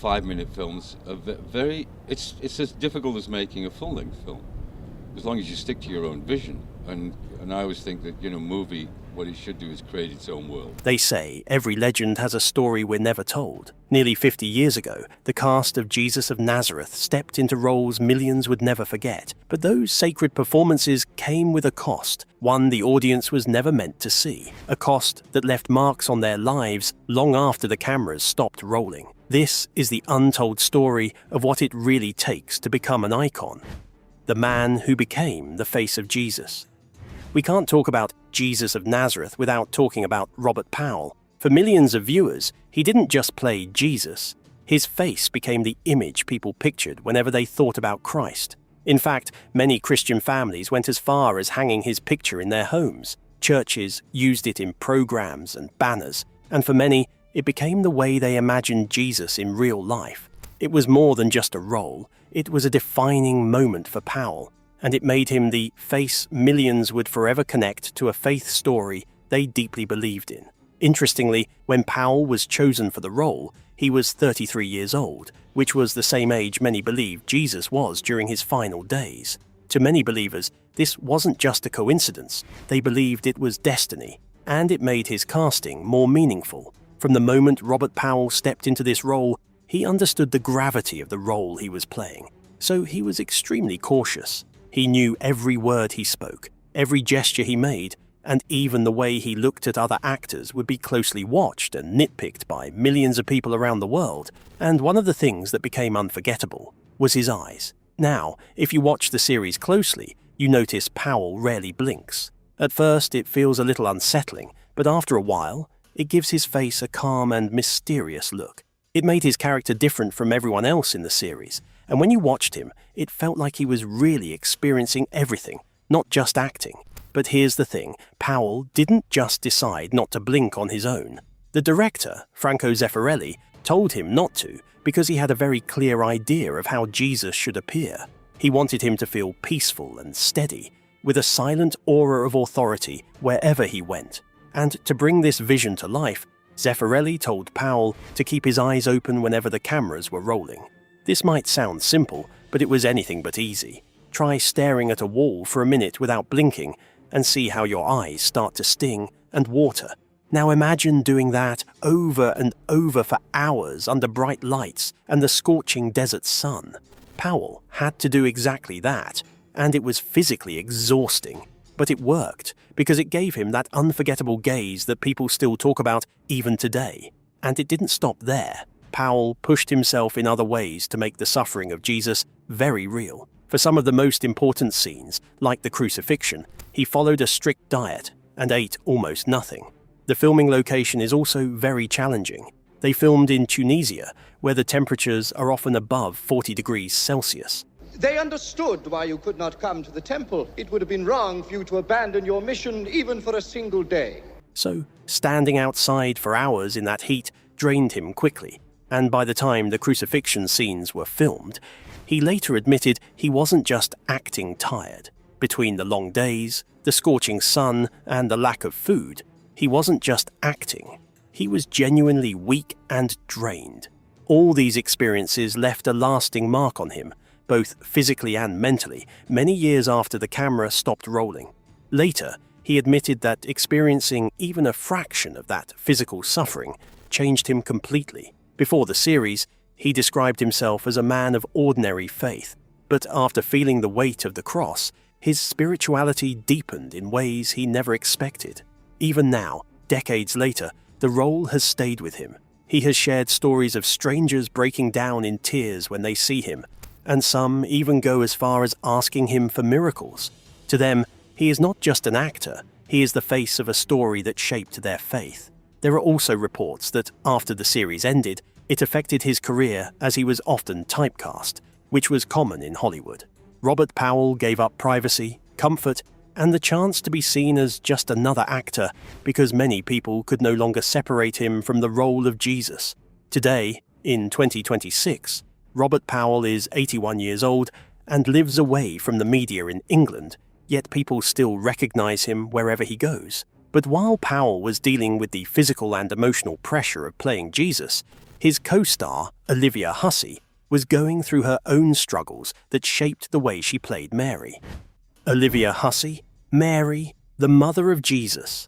5-minute films are very. It's as difficult as making a full-length film, as long as you stick to your own vision. And I always think that, movie, what it should do is create its own world. They say every legend has a story we're never told. Nearly 50 years ago, the cast of Jesus of Nazareth stepped into roles millions would never forget. But those sacred performances came with a cost, one the audience was never meant to see. A cost that left marks on their lives long after the cameras stopped rolling. This is the untold story of what it really takes to become an icon. The man who became the face of Jesus. We can't talk about Jesus of Nazareth without talking about Robert Powell. For millions of viewers, he didn't just play Jesus. His face became the image people pictured whenever they thought about Christ. In fact, many Christian families went as far as hanging his picture in their homes. Churches used it in programs and banners, and for many, it became the way they imagined Jesus in real life. It was more than just a role. It was a defining moment for Powell, and it made him the face millions would forever connect to a faith story they deeply believed in. Interestingly, when Powell was chosen for the role, he was 33 years old, which was the same age many believed Jesus was during his final days. To many believers, this wasn't just a coincidence. They believed it was destiny, and it made his casting more meaningful. From the moment Robert Powell stepped into this role, he understood the gravity of the role he was playing, so he was extremely cautious. He knew every word he spoke, every gesture he made, and even the way he looked at other actors would be closely watched and nitpicked by millions of people around the world. And one of the things that became unforgettable was his eyes. Now, if you watch the series closely, you notice Powell rarely blinks. At first, it feels a little unsettling, but after a while, it gives his face a calm and mysterious look. It made his character different from everyone else in the series, and when you watched him, it felt like he was really experiencing everything, not just acting. But here's the thing, Powell didn't just decide not to blink on his own. The director, Franco Zeffirelli, told him not to because he had a very clear idea of how Jesus should appear. He wanted him to feel peaceful and steady, with a silent aura of authority wherever he went. And to bring this vision to life, Zeffirelli told Powell to keep his eyes open whenever the cameras were rolling. This might sound simple, but it was anything but easy. Try staring at a wall for a minute without blinking and see how your eyes start to sting and water. Now imagine doing that over and over for hours under bright lights and the scorching desert sun. Powell had to do exactly that, and it was physically exhausting. But it worked, because it gave him that unforgettable gaze that people still talk about even today. And it didn't stop there. Powell pushed himself in other ways to make the suffering of Jesus very real. For some of the most important scenes, like the crucifixion, he followed a strict diet and ate almost nothing. The filming location is also very challenging. They filmed in Tunisia, where the temperatures are often above 40 degrees Celsius. They understood why you could not come to the temple. It would have been wrong for you to abandon your mission even for a single day. So, standing outside for hours in that heat drained him quickly, and by the time the crucifixion scenes were filmed, he later admitted he wasn't just acting tired. Between the long days, the scorching sun, and the lack of food, he wasn't just acting. He was genuinely weak and drained. All these experiences left a lasting mark on him, both physically and mentally, many years after the camera stopped rolling. Later, he admitted that experiencing even a fraction of that physical suffering changed him completely. Before the series, he described himself as a man of ordinary faith, but after feeling the weight of the cross, his spirituality deepened in ways he never expected. Even now, decades later, the role has stayed with him. He has shared stories of strangers breaking down in tears when they see him, and some even go as far as asking him for miracles. To them, he is not just an actor, he is the face of a story that shaped their faith. There are also reports that after the series ended, it affected his career as he was often typecast, which was common in Hollywood. Robert Powell gave up privacy, comfort, and the chance to be seen as just another actor because many people could no longer separate him from the role of Jesus. Today, in 2026, Robert Powell is 81 years old and lives away from the media in England, yet people still recognize him wherever he goes. But while Powell was dealing with the physical and emotional pressure of playing Jesus, His co-star, Olivia Hussey, was going through her own struggles that shaped the way she played Mary. Olivia Hussey, Mary, the mother of Jesus.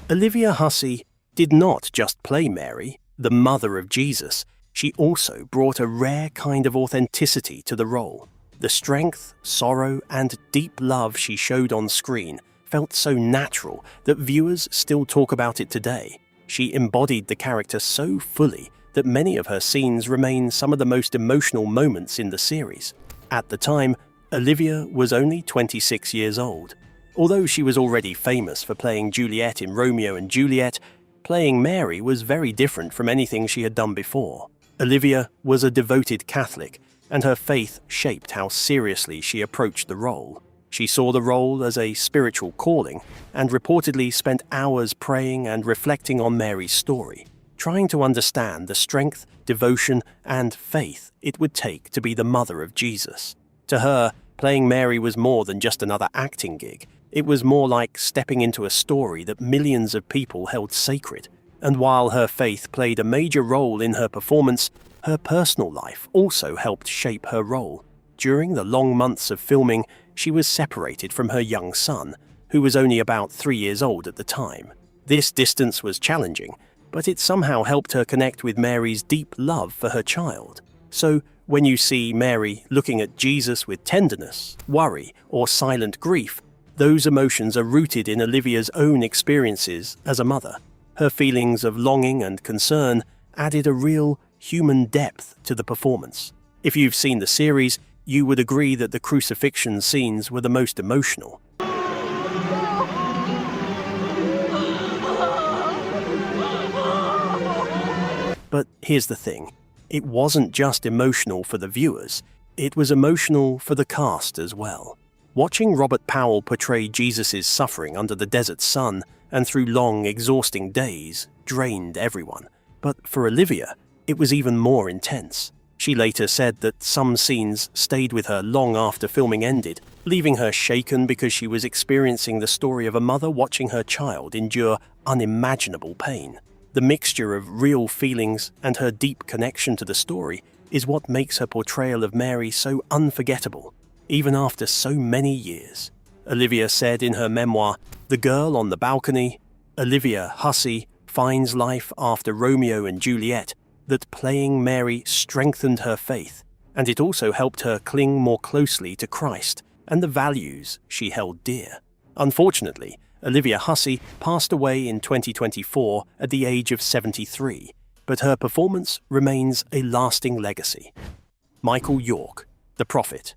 Olivia Hussey did not just play Mary, the mother of Jesus. She also brought a rare kind of authenticity to the role. The strength, sorrow, and deep love she showed on screen felt so natural that viewers still talk about it today. She embodied the character so fully that many of her scenes remain some of the most emotional moments in the series. At the time, Olivia was only 26 years old. Although she was already famous for playing Juliet in Romeo and Juliet, playing Mary was very different from anything she had done before. Olivia was a devoted Catholic, and her faith shaped how seriously she approached the role. She saw the role as a spiritual calling and reportedly spent hours praying and reflecting on Mary's story, trying to understand the strength, devotion, and faith it would take to be the mother of Jesus. To her, playing Mary was more than just another acting gig. It was more like stepping into a story that millions of people held sacred. And while her faith played a major role in her performance, her personal life also helped shape her role. During the long months of filming, she was separated from her young son, who was only about 3 years old at the time. This distance was challenging, but it somehow helped her connect with Mary's deep love for her child. So, when you see Mary looking at Jesus with tenderness, worry, or silent grief, those emotions are rooted in Olivia's own experiences as a mother. Her feelings of longing and concern added a real human depth to the performance. If you've seen the series, you would agree that the crucifixion scenes were the most emotional. But here's the thing. It wasn't just emotional for the viewers, it was emotional for the cast as well. Watching Robert Powell portray Jesus' suffering under the desert sun and through long, exhausting days drained everyone. But for Olivia, it was even more intense. She later said that some scenes stayed with her long after filming ended, leaving her shaken because she was experiencing the story of a mother watching her child endure unimaginable pain. The mixture of real feelings and her deep connection to the story is what makes her portrayal of Mary so unforgettable, even after so many years. Olivia said in her memoir, "The Girl on the Balcony," Olivia Hussey finds life after Romeo and Juliet, that playing Mary strengthened her faith, and it also helped her cling more closely to Christ and the values she held dear. Unfortunately, Olivia Hussey passed away in 2024 at the age of 73, but her performance remains a lasting legacy. Michael York, the Prophet.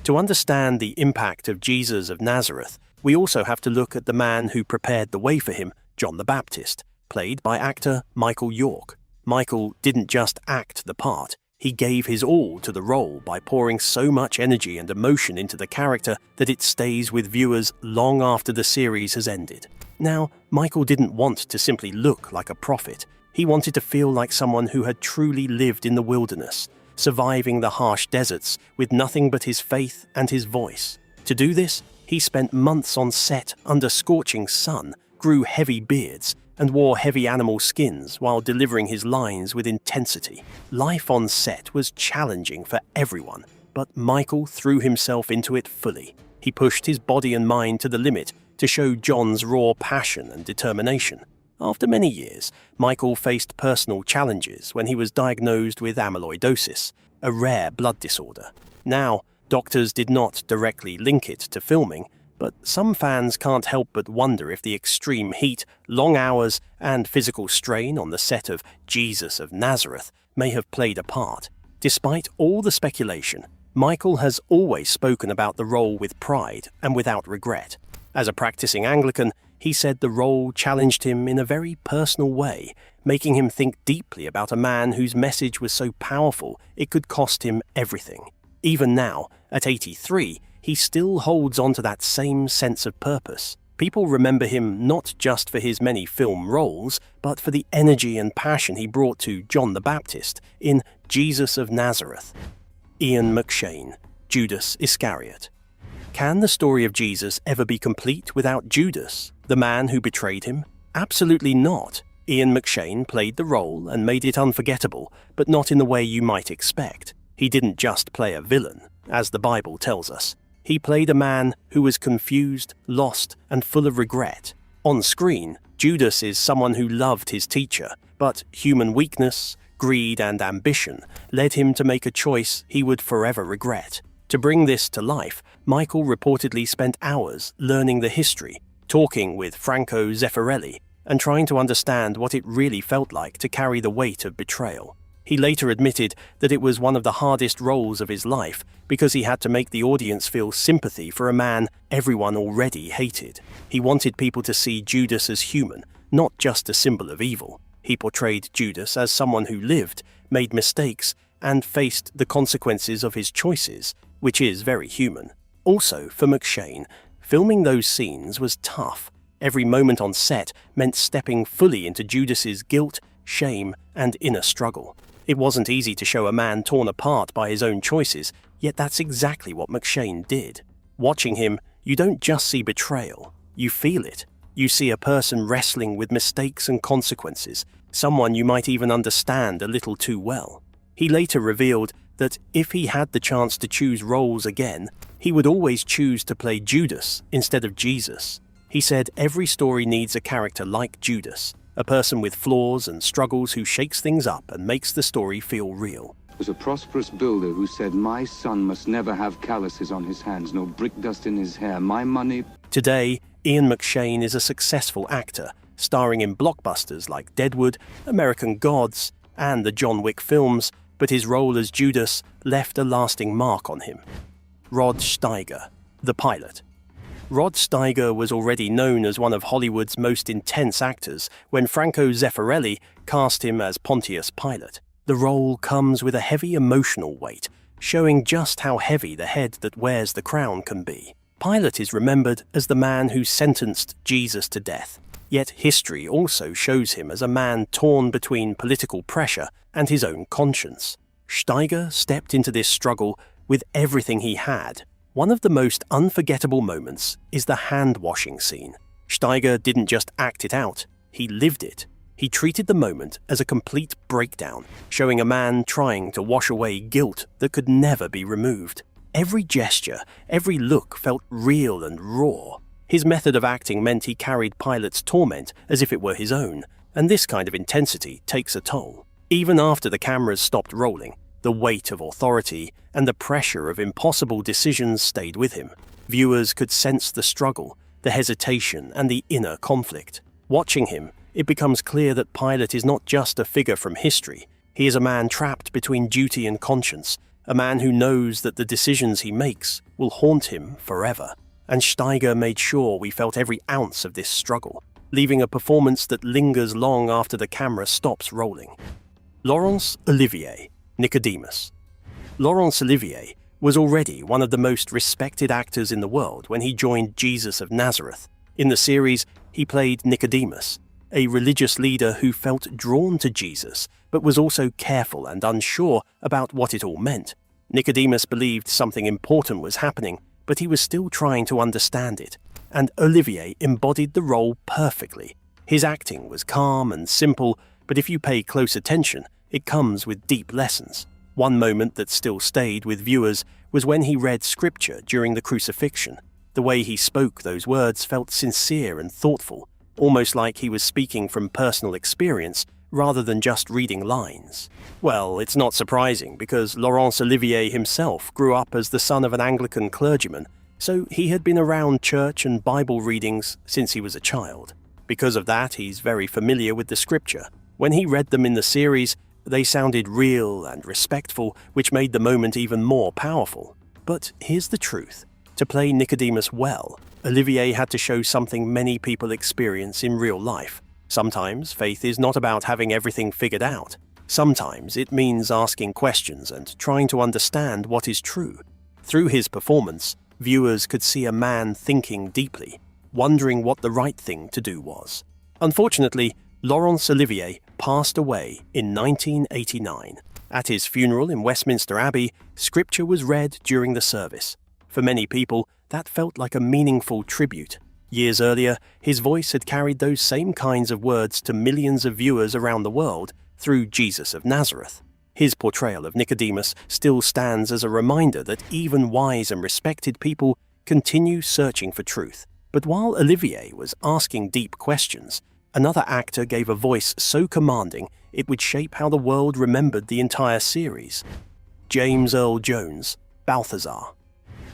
To understand the impact of Jesus of Nazareth, we also have to look at the man who prepared the way for him, John the Baptist, played by actor Michael York. Michael didn't just act the part, he gave his all to the role by pouring so much energy and emotion into the character that it stays with viewers long after the series has ended. Now, Michael didn't want to simply look like a prophet. He wanted to feel like someone who had truly lived in the wilderness, surviving the harsh deserts with nothing but his faith and his voice. To do this, he spent months on set under scorching sun, grew heavy beards, and wore heavy animal skins while delivering his lines with intensity. Life on set was challenging for everyone, but Michael threw himself into it fully. He pushed his body and mind to the limit to show John's raw passion and determination. After many years, Michael faced personal challenges when he was diagnosed with amyloidosis, a rare blood disorder. Now, doctors did not directly link it to filming, but some fans can't help but wonder if the extreme heat, long hours, and physical strain on the set of Jesus of Nazareth may have played a part. Despite all the speculation, Michael has always spoken about the role with pride and without regret. As a practicing Anglican, he said the role challenged him in a very personal way, making him think deeply about a man whose message was so powerful it could cost him everything. Even now, at 83, he still holds on to that same sense of purpose. People remember him not just for his many film roles, but for the energy and passion he brought to John the Baptist in Jesus of Nazareth. Ian McShane, Judas Iscariot. Can the story of Jesus ever be complete without Judas, the man who betrayed him? Absolutely not. Ian McShane played the role and made it unforgettable, but not in the way you might expect. He didn't just play a villain, as the Bible tells us. He played a man who was confused, lost, and full of regret. On screen, Judas is someone who loved his teacher, but human weakness, greed, and ambition led him to make a choice he would forever regret. To bring this to life, Michael reportedly spent hours learning the history, talking with Franco Zeffirelli, and trying to understand what it really felt like to carry the weight of betrayal. He later admitted that it was one of the hardest roles of his life because he had to make the audience feel sympathy for a man everyone already hated. He wanted people to see Judas as human, not just a symbol of evil. He portrayed Judas as someone who lived, made mistakes, and faced the consequences of his choices, which is very human. Also, for McShane, filming those scenes was tough. Every moment on set meant stepping fully into Judas's guilt, shame, and inner struggle. It wasn't easy to show a man torn apart by his own choices, yet that's exactly what McShane did. Watching him, you don't just see betrayal, you feel it. You see a person wrestling with mistakes and consequences, someone you might even understand a little too well. He later revealed that if he had the chance to choose roles again, he would always choose to play Judas instead of Jesus. He said every story needs a character like Judas, a person with flaws and struggles who shakes things up and makes the story feel real. There was a prosperous builder who said, "My son must never have calluses on his hands, no brick dust in his hair. My money..." Today, Ian McShane is a successful actor, starring in blockbusters like Deadwood, American Gods, and the John Wick films, but his role as Judas left a lasting mark on him. Rod Steiger, the pilot. Rod Steiger was already known as one of Hollywood's most intense actors when Franco Zeffirelli cast him as Pontius Pilate. The role comes with a heavy emotional weight, showing just how heavy the head that wears the crown can be. Pilate is remembered as the man who sentenced Jesus to death, yet history also shows him as a man torn between political pressure and his own conscience. Steiger stepped into this struggle with everything he had. One of the most unforgettable moments is the hand-washing scene. Steiger didn't just act it out, he lived it. He treated the moment as a complete breakdown, showing a man trying to wash away guilt that could never be removed. Every gesture, every look felt real and raw. His method of acting meant he carried Pilate's torment as if it were his own, and this kind of intensity takes a toll. Even after the cameras stopped rolling, the weight of authority and the pressure of impossible decisions stayed with him. Viewers could sense the struggle, the hesitation, and the inner conflict. Watching him, it becomes clear that Pilate is not just a figure from history. He is a man trapped between duty and conscience, a man who knows that the decisions he makes will haunt him forever. And Steiger made sure we felt every ounce of this struggle, leaving a performance that lingers long after the camera stops rolling. Laurence Olivier, Nicodemus. Laurence Olivier was already one of the most respected actors in the world when he joined Jesus of Nazareth. In the series, he played Nicodemus, a religious leader who felt drawn to Jesus, but was also careful and unsure about what it all meant. Nicodemus believed something important was happening, but he was still trying to understand it, and Olivier embodied the role perfectly. His acting was calm and simple, but if you pay close attention, it comes with deep lessons. One moment that still stayed with viewers was when he read scripture during the crucifixion. The way he spoke those words felt sincere and thoughtful, almost like he was speaking from personal experience rather than just reading lines. Well, it's not surprising because Laurence Olivier himself grew up as the son of an Anglican clergyman, so he had been around church and Bible readings since he was a child. Because of that, he's very familiar with the scripture. When he read them in the series, they sounded real and respectful, which made the moment even more powerful. But here's the truth. To play Nicodemus well, Olivier had to show something many people experience in real life. Sometimes faith is not about having everything figured out. Sometimes it means asking questions and trying to understand what is true. Through his performance, viewers could see a man thinking deeply, wondering what the right thing to do was. Unfortunately, Laurence Olivier passed away in 1989. At his funeral in Westminster Abbey, scripture was read during the service. For many people, that felt like a meaningful tribute. Years earlier, his voice had carried those same kinds of words to millions of viewers around the world through Jesus of Nazareth. His portrayal of Nicodemus still stands as a reminder that even wise and respected people continue searching for truth. But while Olivier was asking deep questions, another actor gave a voice so commanding it would shape how the world remembered the entire series. James Earl Jones, Balthazar.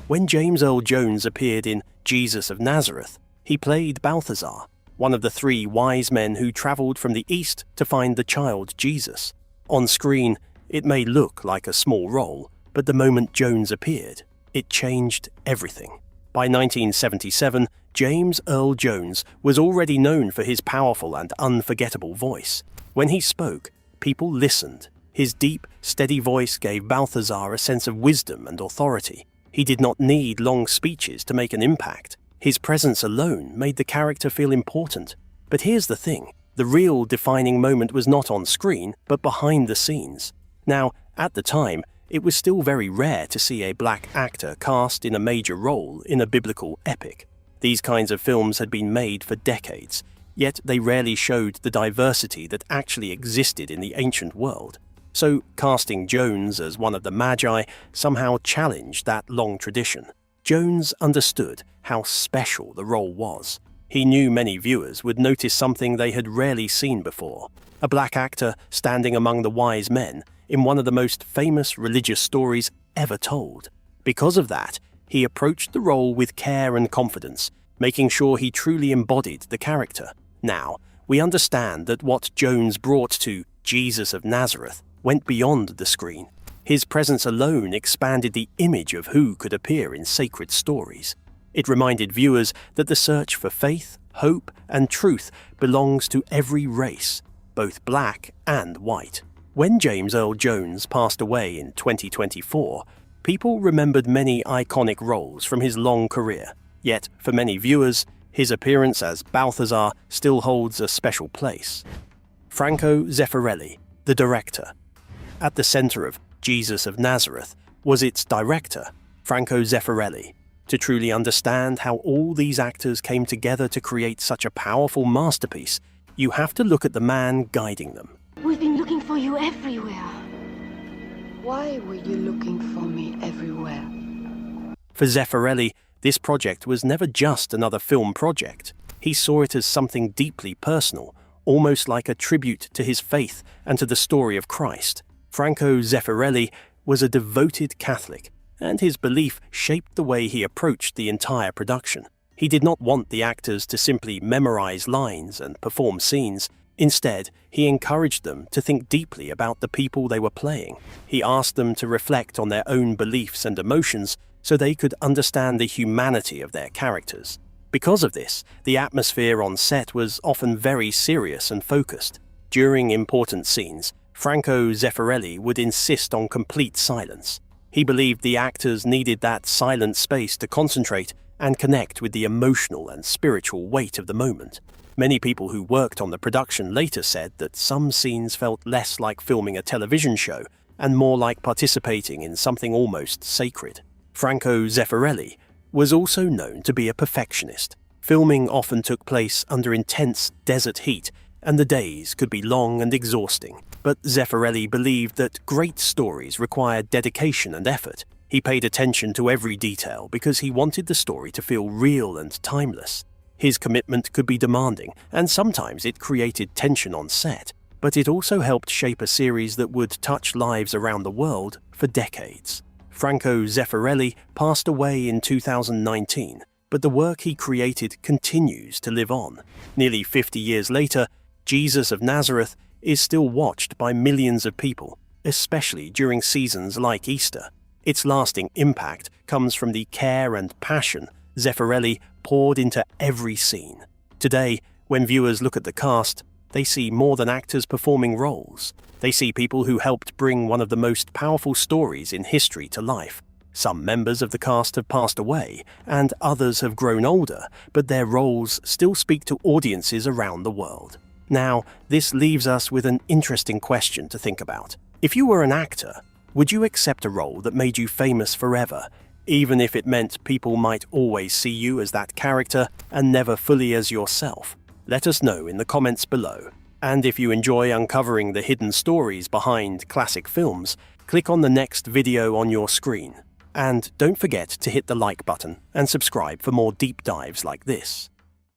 When James Earl Jones appeared in Jesus of Nazareth, he played Balthazar, one of the three wise men who travelled from the east to find the child Jesus. On screen, it may look like a small role, but the moment Jones appeared, it changed everything. By 1977, James Earl Jones was already known for his powerful and unforgettable voice. When he spoke, people listened. His deep, steady voice gave Balthazar a sense of wisdom and authority. He did not need long speeches to make an impact. His presence alone made the character feel important. But here's the thing, the real defining moment was not on screen, but behind the scenes. Now, at the time, it was still very rare to see a black actor cast in a major role in a biblical epic. These kinds of films had been made for decades, yet they rarely showed the diversity that actually existed in the ancient world. So, casting Jones as one of the Magi somehow challenged that long tradition. Jones understood how special the role was. He knew many viewers would notice something they had rarely seen before. A black actor standing among the wise men in one of the most famous religious stories ever told. Because of that, he approached the role with care and confidence, making sure he truly embodied the character. Now, we understand that what Jones brought to Jesus of Nazareth went beyond the screen. His presence alone expanded the image of who could appear in sacred stories. It reminded viewers that the search for faith, hope, and truth belongs to every race, both black and white. When James Earl Jones passed away in 2024, people remembered many iconic roles from his long career. Yet, for many viewers, his appearance as Balthazar still holds a special place. Franco Zeffirelli, the director. At the center of Jesus of Nazareth was its director, Franco Zeffirelli. To truly understand how all these actors came together to create such a powerful masterpiece, you have to look at the man guiding them. We've been looking for you everywhere. Why were you looking for me everywhere? For Zeffirelli, this project was never just another film project. He saw it as something deeply personal, almost like a tribute to his faith and to the story of Christ. Franco Zeffirelli was a devoted Catholic, and his belief shaped the way he approached the entire production. He did not want the actors to simply memorize lines and perform scenes. Instead, he encouraged them to think deeply about the people they were playing. He asked them to reflect on their own beliefs and emotions so they could understand the humanity of their characters. Because of this, the atmosphere on set was often very serious and focused. During important scenes, Franco Zeffirelli would insist on complete silence. He believed the actors needed that silent space to concentrate and connect with the emotional and spiritual weight of the moment. Many people who worked on the production later said that some scenes felt less like filming a television show and more like participating in something almost sacred. Franco Zeffirelli was also known to be a perfectionist. Filming often took place under intense desert heat, and the days could be long and exhausting. But Zeffirelli believed that great stories required dedication and effort. He paid attention to every detail because he wanted the story to feel real and timeless. His commitment could be demanding, and sometimes it created tension on set, but it also helped shape a series that would touch lives around the world for decades. Franco Zeffirelli passed away in 2019, but the work he created continues to live on. Nearly 50 years later, Jesus of Nazareth is still watched by millions of people, especially during seasons like Easter. Its lasting impact comes from the care and passion Zeffirelli poured into every scene. Today, when viewers look at the cast, they see more than actors performing roles. They see people who helped bring one of the most powerful stories in history to life. Some members of the cast have passed away, and others have grown older, but their roles still speak to audiences around the world. Now, this leaves us with an interesting question to think about. If you were an actor, would you accept a role that made you famous forever, even if it meant people might always see you as that character and never fully as yourself? Let us know in the comments below. And if you enjoy uncovering the hidden stories behind classic films, click on the next video on your screen. And don't forget to hit the like button and subscribe for more deep dives like this.